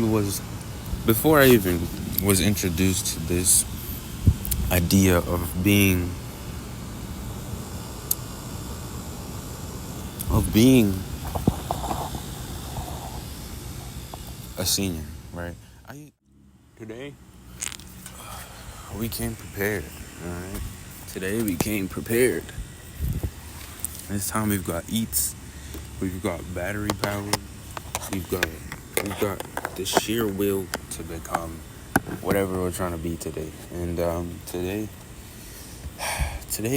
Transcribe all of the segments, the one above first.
was before I even was introduced to this idea of being a senior, right? I Today we came prepared, all right? Today we came prepared. This time we've got eats, we've got battery power, we've got we've got the sheer will to become whatever we're trying to be today. And today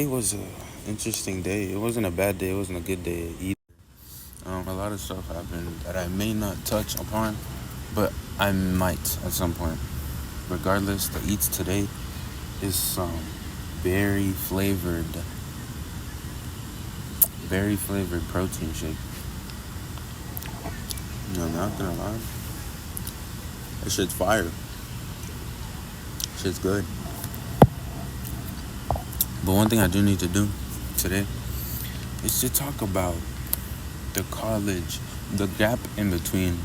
was a interesting day. It wasn't a bad day. It wasn't a good day either. A lot of stuff happened that I may not touch upon, but I might at some point. Regardless, the eats today is some very flavored, very flavored protein shake. No, I'm not gonna lie. That shit's fire. Shit's good. But one thing I do need to do today is to talk about the college, the gap in between,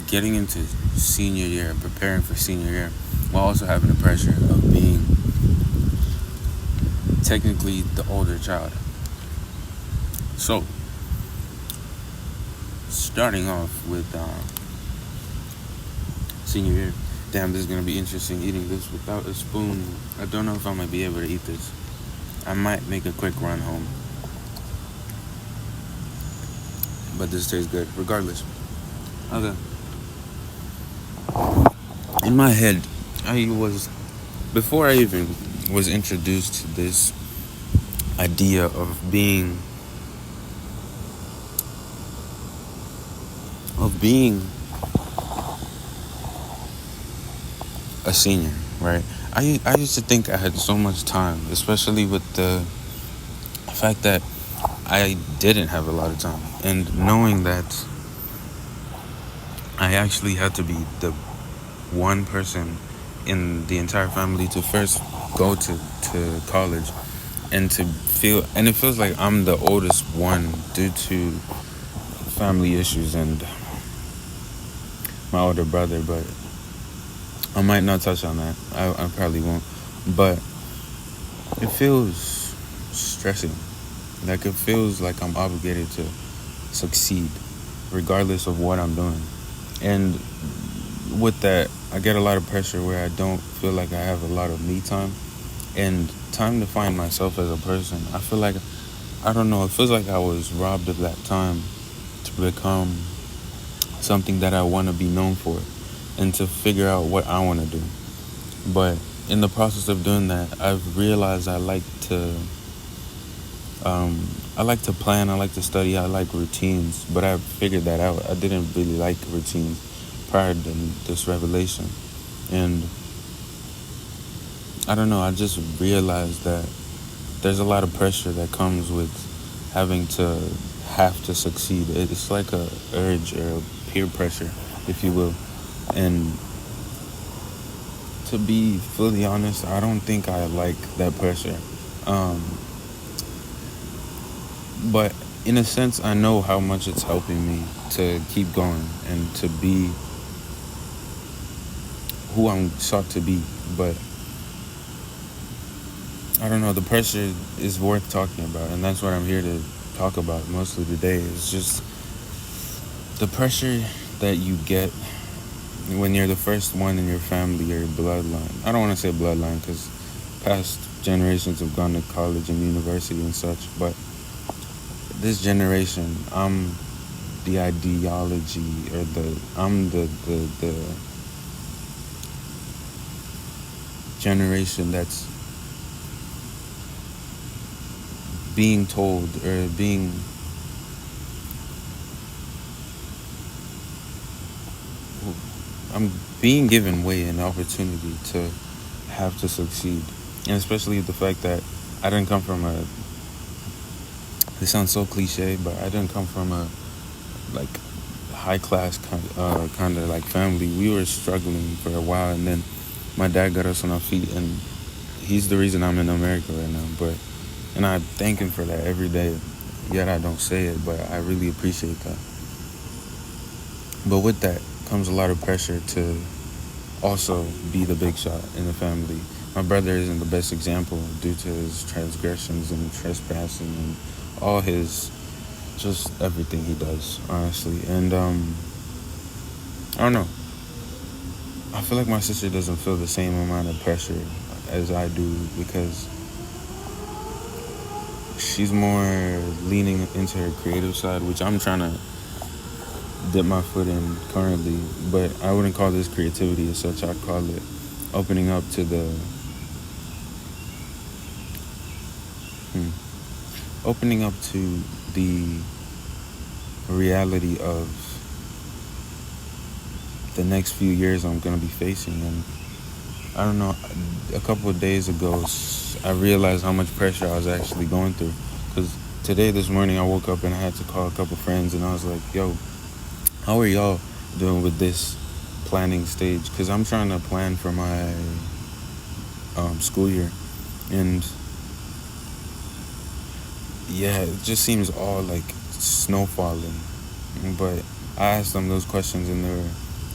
getting into senior year, preparing for senior year, while also having the pressure of being technically the older child. So, starting off with senior year. Damn, this is gonna be interesting eating this without a spoon. I don't know if I'm gonna be able to eat this. I might make a quick run home. But this tastes good, regardless. Okay. In my head, before I even was introduced to this idea of being a senior, right? I used to think I had so much time, especially with the fact that I didn't have a lot of time, and knowing that I actually had to be the one person in the entire family to first go to college, and it feels like I'm the oldest one due to family issues and my older brother, but I might not touch on that. I probably won't. But it feels stressing. Like, it feels like I'm obligated to succeed regardless of what I'm doing. And with that, I get a lot of pressure where I don't feel like I have a lot of me time and time to find myself as a person. I feel like, I don't know, it feels like I was robbed of that time to become something that I want to be known for and to figure out what I want to do. But in the process of doing that, I've realized I like to plan, I like to study, I like routines, but I figured that out. I didn't really like routines prior to this revelation. And I don't know, I just realized that there's a lot of pressure that comes with having to succeed. It's like a urge or a peer pressure, if you will. And to be fully honest, I don't think I like that pressure. But in a sense, I know how much it's helping me to keep going and to be who I'm sought to be. But I don't know, the pressure is worth talking about, and that's what I'm here to talk about mostly today. It's just the pressure that you get when you're the first one in your family or bloodline. I don't want to say bloodline because past generations have gone to college and university and such, but this generation, I'm the ideology, or I'm the generation that's being told, or I'm being given way an opportunity to have to succeed. And especially the fact that I didn't come from this sounds so cliche, but I didn't come from a like high class kind of like family. We were struggling for a while, and then my dad got us on our feet, and he's the reason I'm in America right now. But And I thank him for that every day. Yet I don't say it, but I really appreciate that. But with that comes a lot of pressure to also be the big shot in the family. My brother isn't the best example due to his transgressions and trespassing and all his just everything he does, honestly. And I don't know. I feel like my sister doesn't feel the same amount of pressure as I do because she's more leaning into her creative side, which I'm trying to dip my foot in currently. But I wouldn't call this creativity as such. I'd call it opening up to the hmm, opening up to the reality of the next few years I'm gonna be facing. And I don't know, a couple of days ago I realized how much pressure I was actually going through, because this morning I woke up and I had to call a couple friends and I was like, yo, how are y'all doing with this planning stage? Because I'm trying to plan for my school year, and yeah, it just seems all like snowfalling. But I asked them those questions and they were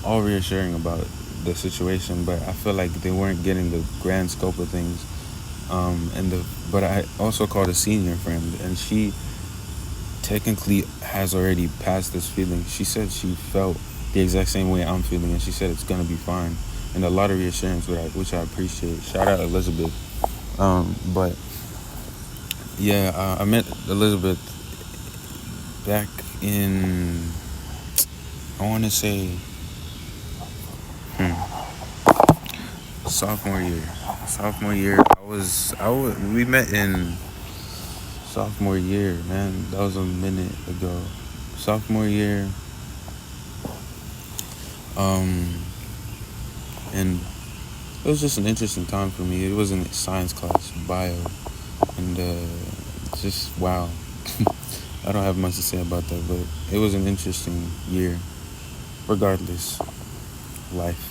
all reassuring about the situation, but I feel like they weren't getting the grand scope of things. But I also called a senior friend, and she technically has already passed this feeling. She said she felt the exact same way I'm feeling, and she said it's gonna be fine, and a lot of reassurance, which I appreciate. Shout out Elizabeth. But yeah, I met Elizabeth back in, I want to say, sophomore year. Sophomore year, we met in sophomore year, man. That was a minute ago. Sophomore year, um, and it was just an interesting time for me. It was in science class, bio, and just wow. I don't have much to say about that, but it was an interesting year. Regardless, life.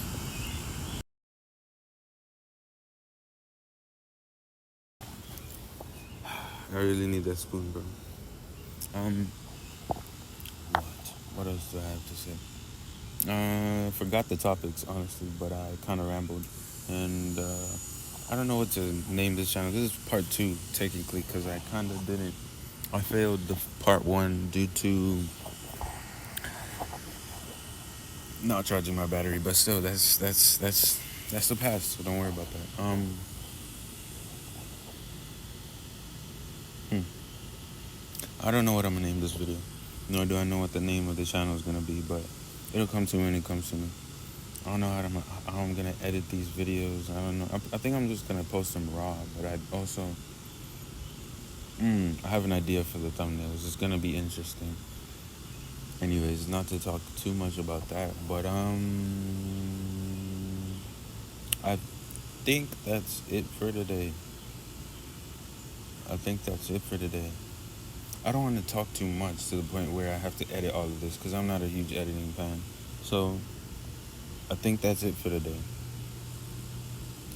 I really need that spoon, bro. Um, what? What else do I have to say? Forgot the topics, honestly, but I kind of rambled. And I don't know what to name this channel. This is part two, technically, because I kind of didn't. I failed the part one due to not charging my battery, but still, that's the past. So don't worry about that. Hmm. I don't know what I'm gonna name this video, nor do I know what the name of the channel is gonna be, but it'll come to me when it comes to me. I don't know how I'm gonna edit these videos. I don't know. I think I'm just gonna post them raw, but I also I have an idea for the thumbnails. It's gonna be interesting. Anyways, not to talk too much about that, but I think that's it for today. I think that's it for today. I don't want to talk too much to the point where I have to edit all of this because I'm not a huge editing fan. So I think that's it for today.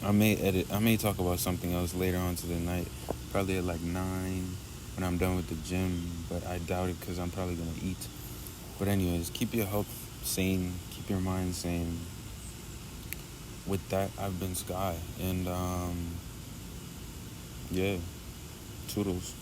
I may talk about something else later on to the night, probably at like 9 when I'm done with the gym, but I doubt it because I'm probably gonna eat. But anyways, keep your health sane, keep your mind sane. With that, I've been Sky, and yeah, toodles.